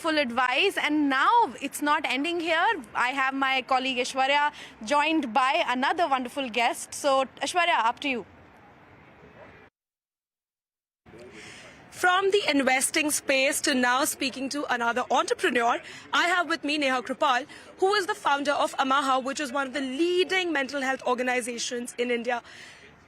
wonderful advice. And now it's not ending here. I have my colleague Aishwarya joined by another wonderful guest. So Aishwarya, up to you. From the investing space to now speaking to another entrepreneur, I have with me Neha Kirpal, who is the founder of Amaha, which is one of the leading mental health organizations in India.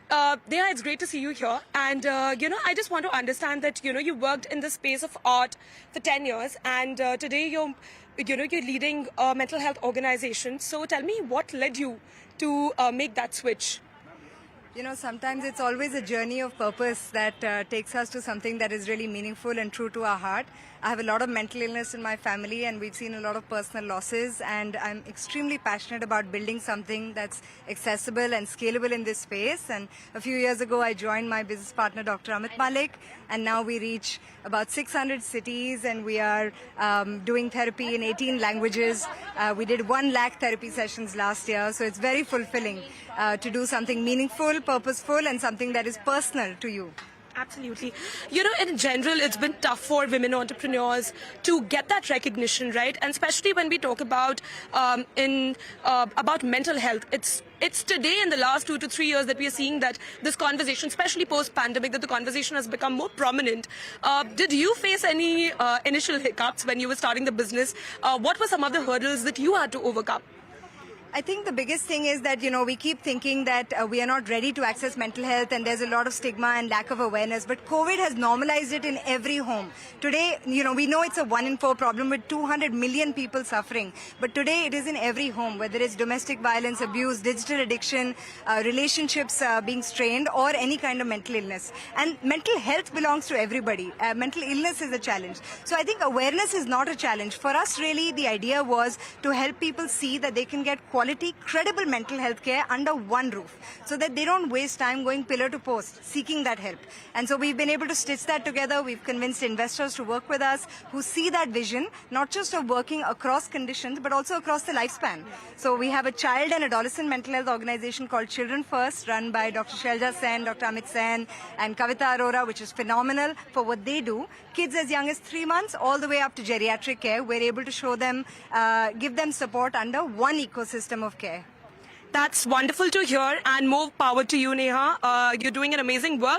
Neha, it's great to see you here. And, I just want to understand that, you worked in the space of art for 10 years and today you're leading a mental health organization. So tell me what led you to make that switch? Sometimes it's always a journey of purpose that takes us to something that is really meaningful and true to our heart. I have a lot of mental illness in my family and we've seen a lot of personal losses, and I'm extremely passionate about building something that's accessible and scalable in this space. And a few years ago I joined my business partner Dr. Amit Malik, and now we reach about 600 cities and we are doing therapy in 18 languages. We did 1 lakh therapy sessions last year, so it's very fulfilling to do something meaningful, purposeful, and something that is personal to you. Absolutely. In general, it's been tough for women entrepreneurs to get that recognition, right? And especially when we talk about mental health, it's today in the last 2 to 3 years that we are seeing that this conversation, especially post-pandemic, that the conversation has become more prominent. Did you face any initial hiccups when you were starting the business? What were some of the hurdles that you had to overcome? I think the biggest thing is that, we keep thinking that we are not ready to access mental health and there's a lot of stigma and lack of awareness. But COVID has normalized it in every home. Today, we know it's a 1 in 4 problem with 200 million people suffering. But today it is in every home, whether it's domestic violence, abuse, digital addiction, relationships being strained, or any kind of mental illness. And mental health belongs to everybody. Mental illness is a challenge. So I think awareness is not a challenge. For us, really, the idea was to help people see that they can get quality, credible mental health care under one roof, so that they don't waste time going pillar to post seeking that help. And so we've been able to stitch that together. We've convinced investors to work with us who see that vision, not just of working across conditions, but also across the lifespan. So we have a child and adolescent mental health organization called Children First, run by Dr. Shelja Sen, Dr. Amit Sen, and Kavita Arora, which is phenomenal for what they do. Kids as young as 3 months, all the way up to geriatric care, we're able to show them, give them support under one ecosystem of care. That's wonderful to hear, and more power to you, Neha. You're doing an amazing work.